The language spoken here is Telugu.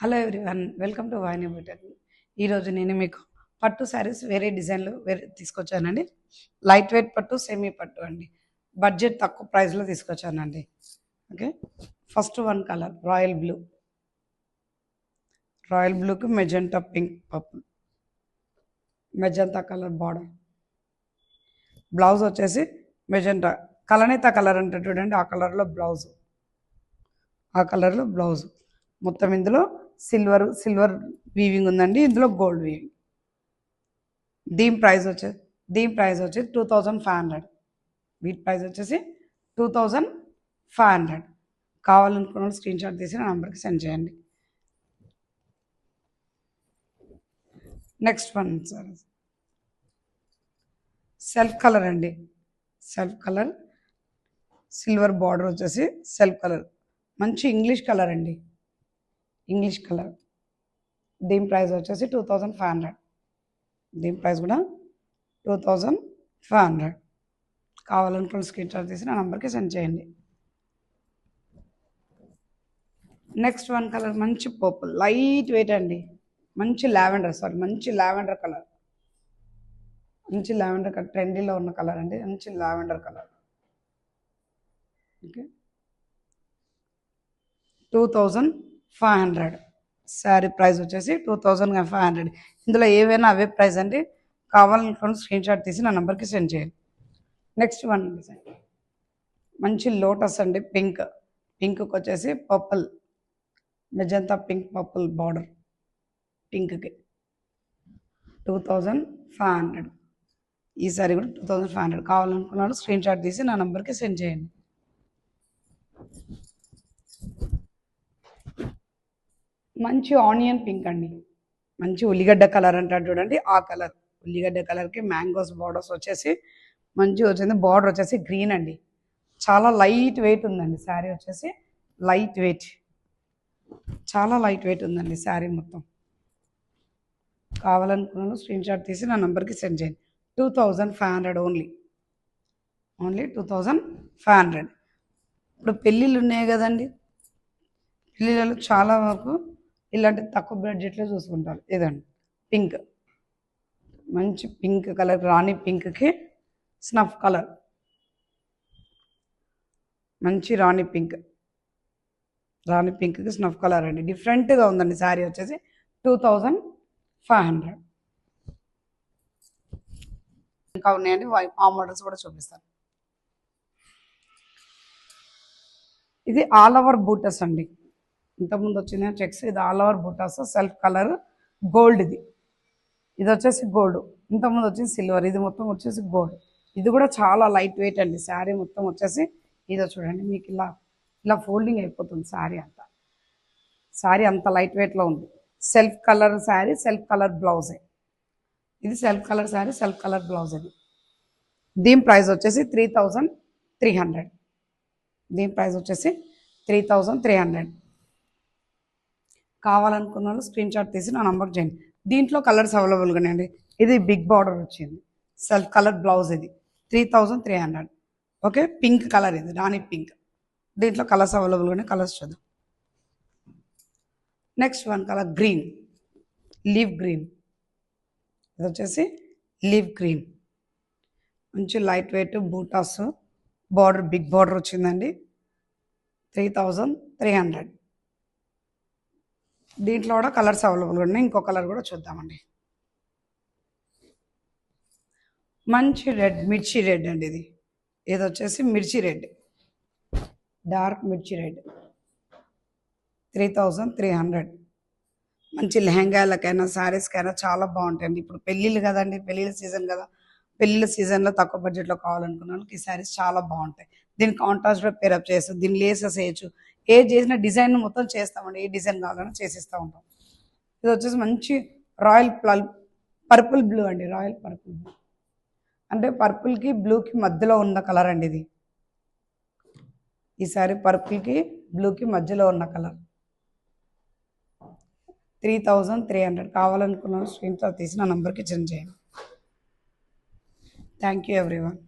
హలో ఎవ్రీవన్, వెల్కమ్ టు వాయిని బుటెక్. ఈరోజు నేను మీకు పట్టు శారీస్ వేరే డిజైన్లు తీసుకొచ్చానండి. లైట్ వెయిట్ పట్టు, సెమీ పట్టు అండి. బడ్జెట్ తక్కువ ప్రైస్లో తీసుకొచ్చానండి. Okay, first one colour royal బ్లూకి magenta pink purple, magenta colour border. Blouse వచ్చేసి మెజెంటా కలనేత కలర్ అంటే చూడండి, ఆ కలర్లో బ్లౌజ్ మొత్తం ఇందులో సిల్వర్ వీవింగ్ ఉందండి. ఇందులో గోల్డ్ వీవింగ్. దీని ప్రైస్ వచ్చేసి 2500. వీటి ప్రైస్ వచ్చేసి 2500. కావాలనుకున్న స్క్రీన్ షాట్ తీసి నా నెంబర్కి సెండ్ చేయండి. Next one sir self colour అండి. సెల్ఫ్ కలర్ సిల్వర్ బార్డర్ వచ్చేసి సెల్ఫ్ కలర్, మంచి ఇంగ్లీష్ కలర్ అండి. English colour. దీని ప్రైస్ వచ్చేసి 2500. దీని ప్రైస్ కూడా 2500. కావాలనుకున్న స్క్రీన్ షాట్ తీసి నా నెంబర్కి సెండ్ చేయండి. నెక్స్ట్ వన్ కలర్ మంచి పర్పుల్, లైట్ వెయిట్ అండి. మంచి లావెండర్ కలర్. మంచి లావెండర్ కలర్, ట్రెండీలో ఉన్న కలర్ అండి. మంచి lavender colour. Okay, 2500. Sari price వచ్చేసి 2500. ఇందులో ఏవైనా అవే ప్రైస్ అండి. కావాలనుకున్న స్క్రీన్ షాట్ తీసి నా నెంబర్కి సెండ్ చేయండి. నెక్స్ట్ వన్ డిజైన్ మంచి లోటస్ అండి. పింక్కి వచ్చేసి purple, magenta pink purple border. పింక్కి 2500. ఈ సారీ కూడా 2500. కావాలనుకున్నాను స్క్రీన్ షాట్ తీసి నా నెంబర్కి సెండ్ చేయండి. మంచి ఆనియన్ పింక్ అండి. మంచి ఉల్లిగడ్డ కలర్ అంటారు చూడండి, ఆ కలర్. ఉల్లిగడ్డ కలర్కి మ్యాంగోస్ బార్డర్స్ వచ్చేసి మంచిగా వచ్చింది. బార్డర్ వచ్చేసి గ్రీన్ అండి. చాలా లైట్ వెయిట్ ఉందండి శారీ వచ్చేసి. చాలా లైట్ వెయిట్ ఉందండి శారీ మొత్తం. కావాలనుకున్నాను స్క్రీన్ షాట్ తీసి నా నెంబర్కి సెండ్ చేయండి. 2500 ఓన్లీ 2500. ఇప్పుడు పెళ్ళిళ్ళు ఉన్నాయి కదండి, పెళ్ళిళ్ళలో చాలా వరకు ఇలాంటి తక్కువ బడ్జెట్లో చూసుకుంటారు. ఇదండి పింక్, మంచి పింక్ కలర్. రాణి పింక్కి స్నఫ్ కలర్. మంచి రాణి పింక్కి స్నఫ్ కలర్ అండి. డిఫరెంట్గా ఉందండి శారీ వచ్చేసి 2500. ఇంకా ఉన్నాయండి, ఆ మోడల్స్ కూడా చూపిస్తాను. ఇది ఆల్ ఓవర్ బూటస్ అండి. ఇంతకుముందు వచ్చిన చెక్స్, ఇది all over buttas. Self colour gold. ఇది వచ్చేసి గోల్డ్. ఇంతకుముందు వచ్చేసి సిల్వర్. ఇది మొత్తం వచ్చేసి గోల్డ్. ఇది కూడా చాలా లైట్ వెయిట్ అండి. శారీ మొత్తం వచ్చేసి ఇదో చూడండి, మీకు ఇలా ఫోల్డింగ్ అయిపోతుంది శారీ అంత లైట్ వెయిట్లో ఉంది. Self colour sari, self colour బ్లౌజే. ఇది self colour sari, self colour blouse. ఇది దీని ప్రైస్ వచ్చేసి 3300. దీని ప్రైస్ వచ్చేసి 3300. కావాలనుకున్న వాళ్ళు స్క్రీన్ షాట్ తీసి నా నంబర్కి చేయండి. దీంట్లో కలర్స్ అవైలబుల్గానే అండి. ఇది బిగ్ బార్డర్ వచ్చింది, సెల్ఫ్ కలర్ బ్లౌజ్. ఇది 3300. ఓకే, పింక్ కలర్, ఇది రాణి పింక్. దీంట్లో కలర్స్ అవైలబుల్గానే. కలర్స్ చూద్దాం. Next one colour green, leaf green. ఇది వచ్చేసి లీవ్ గ్రీన్. మంచి లైట్ వెయిట్ బూటాస్, బార్డర్ బిగ్ బార్డర్ వచ్చిందండి. 3300. దీంట్లో కూడా కలర్స్ అవైలబుల్గా ఉన్నాయి. ఇంకో కలర్ కూడా చూద్దామండి. మంచి రెడ్, మిర్చి రెడ్ అండి. ఇది వచ్చేసి మిర్చి రెడ్, డార్క్ మిర్చి రెడ్. 3300. మంచి లెహంగాలకైనా శారీస్కైనా చాలా బాగుంటాయండి. ఇప్పుడు పెళ్ళిళ్ళు కదండి, పెళ్ళిళ్ళ సీజన్ కదా. పెళ్ళిళ్ళ సీజన్లో తక్కువ బడ్జెట్లో కావాలనుకున్నాను ఈ శారీస్ చాలా బాగుంటాయి. దీన్ని కాంట్రాస్ట్లో పేరప్ చేయొచ్చు, దీన్ని లేసెస్ వేయచ్చు. ఏది చేసిన డిజైన్ మొత్తం చేస్తామండి. ఏ డిజైన్ కావాలన్నా చేసిస్తూ ఉంటాం. ఇది వచ్చేసి మంచి రాయల్ పర్పుల్ బ్లూ అండి. రాయల్ పర్పుల్ బ్లూ అంటే పర్పుల్కి బ్లూకి మధ్యలో ఉన్న కలర్ అండి ఇది. ఈ సారీ పర్పుల్కి బ్లూకి మధ్యలో ఉన్న కలర్. 3300. కావాలనుకున్న స్క్రీన్ షాట్ తీసి నా నంబర్కి సెండ్ చేయండి. Thank you everyone.